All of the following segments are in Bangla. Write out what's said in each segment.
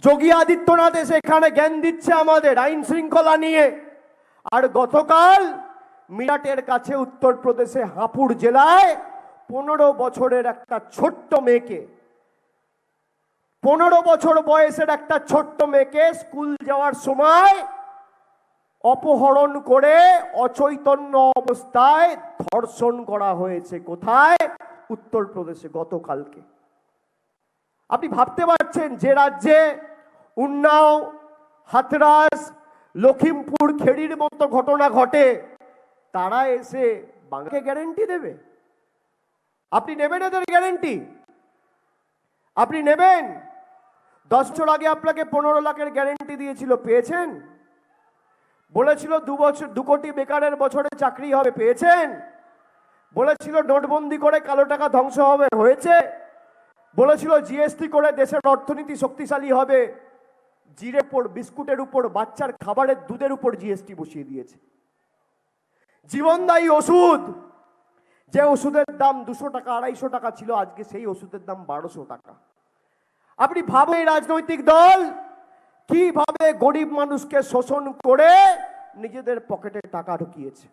যোগী আদিত্যনাথ এসে এখানে জ্ঞান দিচ্ছে আমাদের আইন শৃঙ্খলা নিয়ে। আর গতকাল মিরাটের কাছে উত্তরপ্রদেশে হাপুড় জেলায় 15 বছরের একটা ছোট্ট মেয়েকে, 15 বছর বয়সের একটা ছোট্ট মেয়েকে স্কুল যাওয়ার সময় অপহরণ করে অচৈতন্য অবস্থায় ধর্ষণ করা হয়েছে। কোথায়? উত্তরপ্রদেশে গতকালকে। আপনি ভাবতে পারছেন যে রাজ্যে উন্নাও, হাথরাস, লখিমপুর খেড়ির মতো ঘটনা ঘটে, তারা এসে বাংলাকে গ্যারেন্টি দেবে? আপনি নেবেন এদের গ্যারেন্টি? আপনি নেবেন? 10 বছর আগে আপনাকে 15 লাখের গ্যারেন্টি দিয়েছিল, পেয়েছেন? বলেছিল 2 কোটি বেকারের বছরে চাকরি হবে, পেয়েছেন? বলেছিল নোটবন্দি করে কালো টাকা ধ্বংস হবে, হয়েছে? বলেছিল জিএসটি করে দেশের অর্থনীতি শক্তিশালী হবে, জিরের উপর, বিস্কুটের উপর, বাচ্চার খাবারের দুধের উপর জিএসটি বসিয়ে দিয়েছে। জীবনদায়ী ওষুধ, যে ওষুধের দাম 200 টাকা 250 টাকা ছিল, আজকে সেই ওষুধের দাম 1200 টাকা। আপনি ভাবেন এই রাজনৈতিক দল কিভাবে গরিব মানুষকে শোষণ করে নিজেদের পকেটে টাকা ঢুকিয়েছে।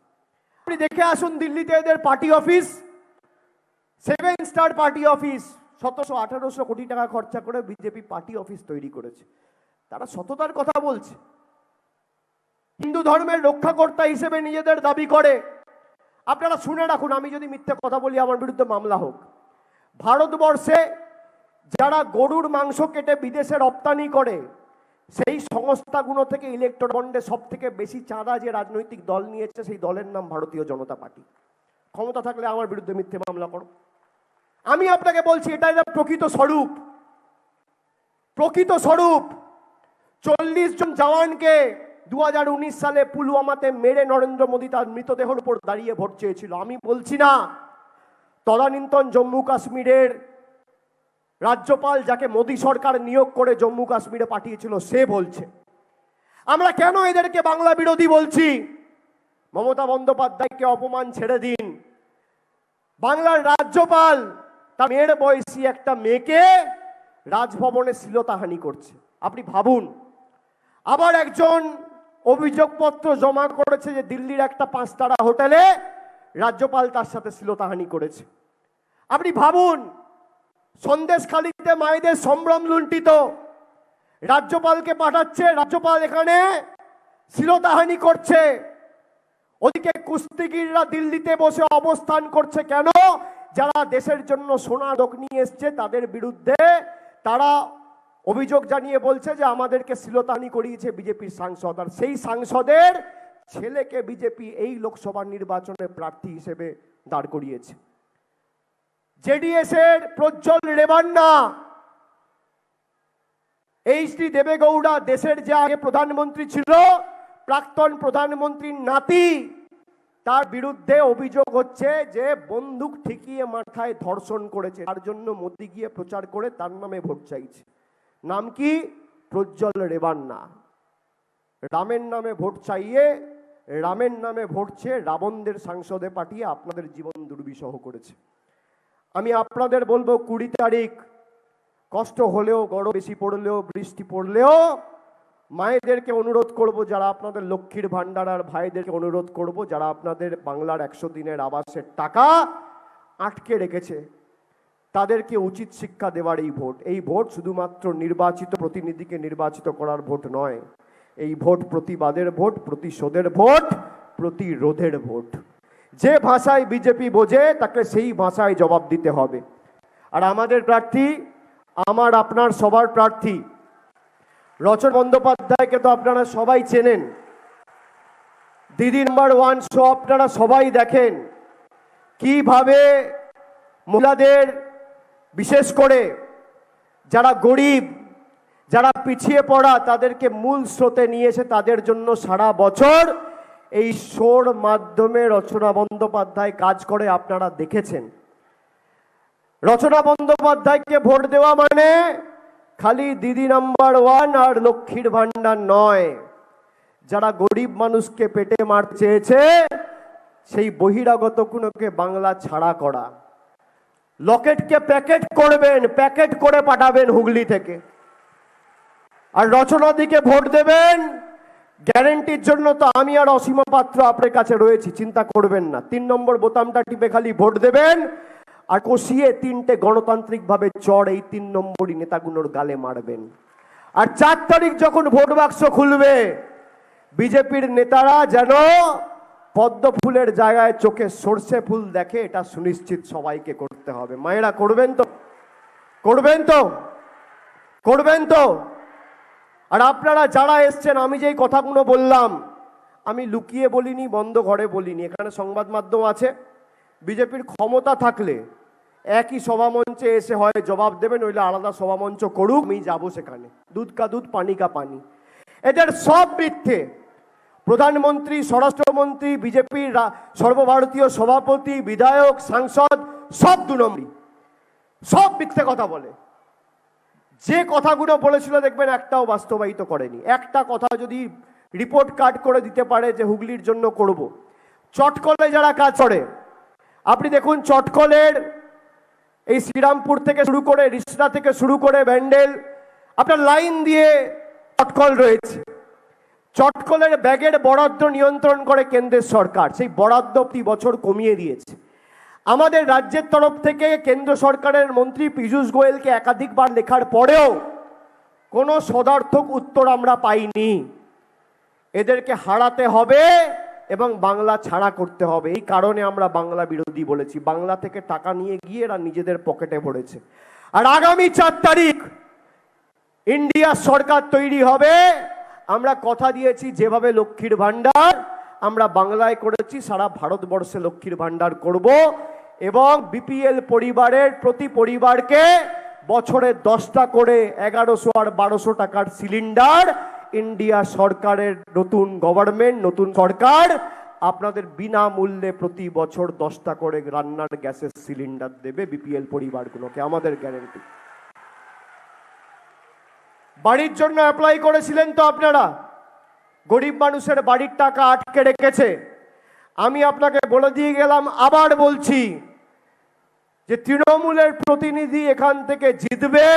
আপনি দেখে আসুন দিল্লিতে এদের party office, 7 star party office, 1700-1800 কোটি টাকা খরচা করে বিজেপি পার্টি অফিস তৈরি করেছে। তারা সততার কথা বলছে, হিন্দু ধর্মের রক্ষাকর্তা হিসেবে নিজেদের দাবি করে। আপনারা শুনে রাখুন, আমি যদি মিথ্যে কথা বলি আমার বিরুদ্ধে মামলা হোক। ভারতবর্ষে যারা গরুর মাংস কেটে বিদেশে রপ্তানি করে, সেই সংস্থাগুলো থেকে ইলেকট্রল বন্ডে সব থেকে বেশি চাঁদা যে রাজনৈতিক দল নিয়েছে, সেই দলের নাম ভারতীয় জনতা পার্টি। ক্ষমতা থাকলে আমার বিরুদ্ধে মিথ্যে মামলা করো। আমি আপনাকে বলছি, এটা প্রকৃত স্বরূপ। প্রকৃত স্বরূপ 40 জন জওয়ানকে 2019 সালে পুলওয়ামাতে মেরে নরেন্দ্র মোদী তার মৃতদেহের উপর দাঁড়িয়ে ভোট চেয়েছিল। আমি বলছি না, তদানীন্তন জম্মু কাশ্মীরের রাজ্যপাল, যাকে মোদী সরকার নিয়োগ করে জম্মু কাশ্মীরে পাঠিয়েছিল, সে বলছে। আমরা কেন এদেরকে বাংলা বিরোধী বলছি? মমতা বন্দ্যোপাধ্যায়কে অপমান ছেড়ে দিন। বাংলার রাজ্যপাল তার মেয়ের বয়সী একটা মেয়েকে রাজভবনে শ্লীলতাহানি করছে। আপনি ভাবুন। আবার একজন অভিযোগপত্র জমা করেছে যে দিল্লির একটা 5 তারা হোটেলে রাজ্যপাল তার সাথে শ্লীলতাহানি করেছে। আপনি ভাবুন, সন্দেশখালীতে মায়েদের সম্ভ্রম লুণ্ঠিত, রাজ্যপালকে পাঠাচ্ছে, রাজ্যপাল এখানে শ্লীলতাহানি করছে। ওদিকে কুস্তিগিররা দিল্লিতে বসে অবস্থান করছে। কেন? যারা দেশের জন্য সোনারক নিয়ে এসছে তাদের বিরুদ্ধে তারা অভিযোগ জানিয়ে বলছে যে আমাদেরকে শ্লীলতাহানি করিয়েছে বিজেপির সাংসদ, আর সেই সাংসদের ছেলেকে বিজেপি এই লোকসভা নির্বাচনে প্রার্থী হিসেবে দাঁড় করিয়েছে। জেডিএস এর প্রজ্জ্বল রেবান্না, এইচডি দেবেগৌড়া, দেশের যে আগে প্রধানমন্ত্রী ছিল, প্রাক্তন প্রধানমন্ত্রীর নাতি, তার বিরুদ্ধে অভিযোগ হচ্ছে যে বন্দুক ঠেকিয়ে মাথায় ধর্ষণ করেছে। তার জন্য মোদি গিয়ে প্রচার করে তার নামে ভোট চাইছে। নাম কি? প্রজ্জ্বল রেবান্না। রামের নামে ভোট চাইয়ে রামের নামে ভোট চেয়ে রাবণদের সাংসদে পাঠিয়ে আপনাদের জীবন দুর্বিষহ করেছে। আমি আপনাদের বলবো, 20 তারিখ কষ্ট হলেও, গরম বেশি পড়লেও, বৃষ্টি পড়লেও মায়েদেরকে অনুরোধ করব, যারা আপনাদের লক্ষ্মীর ভান্ডার, আর ভাইদেরকে অনুরোধ করব, যারা আপনাদের বাংলার 100 দিনের আবাসের টাকা আটকে রেখেছে, তাদেরকে উচিত শিক্ষা দেওয়ার এই ভোট। এই ভোট শুধুমাত্র নির্বাচিত প্রতিনিধিকে নির্বাচিত করার ভোট নয়। এই ভোট প্রতিবাদের ভোট, প্রতিশোধের ভোট, প্রতিরোধের ভোট। যে ভাষায় বিজেপি বোঝে তাকে সেই ভাষায় জবাব দিতে হবে। আর আমাদের প্রার্থী, আমার আপনার সবার প্রার্থী রচনা বন্দ্যোপাধ্যায়কে তো আপনারা সবাই চেনেন। দিদি নাম্বার 1 শো আপনারা সবাই দেখেন, কিভাবে মহিলাদের, বিশেষ করে যারা গরিব, যারা পিছিয়ে পড়া, তাদেরকে মূল স্রোতে নিয়ে এসে তাদের জন্য সারা বছর এই শোর মাধ্যমে রচনা বন্দ্যোপাধ্যায় কাজ করে, আপনারা দেখেছেন। রচনা বন্দ্যোপাধ্যায়কে ভোট দেওয়া মানে খালি দিদি নাম্বার 1 আর লক্ষ্মীর ভান্ডার নয়। যারা গরিব মানুষকে পেটে মারতে চেয়েছে, সেই বহিরাগত কোনোকে বাংলা ছাড়া করা। লকেটকে প্যাকেট করবেন, প্যাকেট করে পাঠাবেন হুগলি থেকে। আর রচনাদিকে ভোট দেবেন, গ্যারেন্টির জন্য তো আমি আর অসীমা পাত্র আপনার কাছে রয়েছি, চিন্তা করবেন না। 3 নম্বর বোতামটা টিপে খালি ভোট দেবেন আর কষিয়ে 3টে গণতান্ত্রিকভাবে চড় এই 3 নম্বরই নেতাগুলোর গালে মারবেন। আর 4 তারিখ যখন ভোট বাক্স খুলবে, বিজেপির নেতারা যেন পদ্ম ফুলের জায়গায় চোখে সর্ষে ফুল দেখে, এটা সুনিশ্চিত সবাইকে করতে হবে। মায়েরা করবেন তো? করবেন তো? করবেন তো? আর আপনারা যারা এসছেন, আমি যেই কথাগুলো বললাম আমি লুকিয়ে বলিনি, বন্ধ ঘরে বলিনি, এখানে সংবাদ মাধ্যম আছে। বিজেপির ক্ষমতা থাকলে একই সভামঞ্চে এসে হয় জবাব দেবেন, নইলে আলাদা সভামঞ্চ করুক, আমি যাবো সেখানে। দুধ কা দুধ পানি কা পানি। এদের সব মিথ্যে। প্রধানমন্ত্রী, স্বরাষ্ট্রমন্ত্রী, বিজেপির সর্বভারতীয় সভাপতি, বিধায়ক, সাংসদ সব 2 নম্বরই, সব মিথ্যে কথা বলে। যে কথাগুলো বলেছিল দেখবেন একটাও বাস্তবায়িত করেনি। একটা কথা যদি রিপোর্ট কার্ড করে দিতে পারে যে হুগলির জন্য করব। চটকলে যারা কাজ করে, আপনি দেখুন চটকলের এই শ্রীরামপুর থেকে শুরু করে, রিসরা থেকে শুরু করে ব্যান্ডেল, আপনার লাইন দিয়ে চটকল রয়েছে। চটকলের ব্যাগের বরাদ্দ নিয়ন্ত্রণ করে কেন্দ্রের সরকার, সেই বরাদ্দ প্রতি বছর কমিয়ে দিয়েছে। আমাদের রাজ্যের তরফ থেকে কেন্দ্র সরকারের মন্ত্রী পীযূষ গোয়েলকে একাধিকবার লেখার পরেও কোনো সদর্থক উত্তর আমরা পাইনি। এদেরকে হারাতে হবে এবং বাংলা ছাড়া করতে হবে। এই কারণে আমরা বাংলা বিরোধী বলেছি। বাংলা থেকে টাকা নিয়ে গিয়ে এরা নিজেদের পকেটে ভরেছে। আর আগামী 4 তারিখ ইন্ডিয়া সরকার তৈরি হবে। আমরা কথা দিয়েছি, যেভাবে লক্ষ্মীর ভান্ডার আমরা বাংলায় করেছি, সারা ভারতবর্ষে লক্ষ্মীর ভান্ডার করব এবং বিপিএল পরিবারের প্রতি পরিবারকে বছরে 10টা করে 1100 আর 1200 টাকার সিলিন্ডার ইন্ডিয়া সরকারের নতুন গভর্নমেন্ট, নতুন সরকার আপনাদের বিনামূল্যে প্রতি বছর 10টা করে রান্নার গ্যাসের সিলিন্ডার দেবে বিপিএল পরিবারগুলোকে, আমাদের গ্যারেন্টি। বাড়ির জন্য অ্যাপ্লাই করেছিলেন তো আপনারা, গরিব মানুষের বাড়ির টাকা আটকে রেখেছে। আমি আপনাকে বলে দিয়ে গেলাম, আবার বলছি যে তৃণমূলের প্রতিনিধি এখান থেকে জিতবে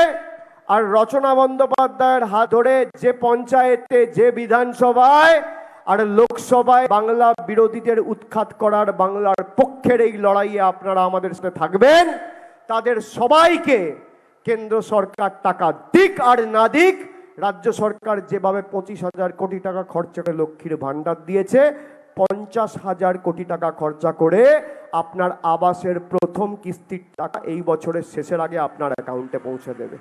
আর রচনা বন্দ্যোপাধ্যায়ের হাত ধরে যে পঞ্চায়েতে, যে বিধানসভায় আর লোকসভায় বাংলা বিরোধীদের উৎখাত করার, বাংলার পক্ষের এই লড়াইয়ে আপনারা আমাদের সাথে থাকবেন, তাদের সবাইকে কেন্দ্র সরকার টাকা দিক আর না দিক, রাজ্য সরকার যেভাবে 25,000 কোটি টাকা খরচা করে লক্ষ্মীর ভান্ডার দিয়েছে, 50,000 কোটি টাকা খরচা করে আপনার আবাসের প্রথম কিস্তির টাকা এই বছরের শেষের আগে আপনার অ্যাকাউন্টে পৌঁছে দেবে।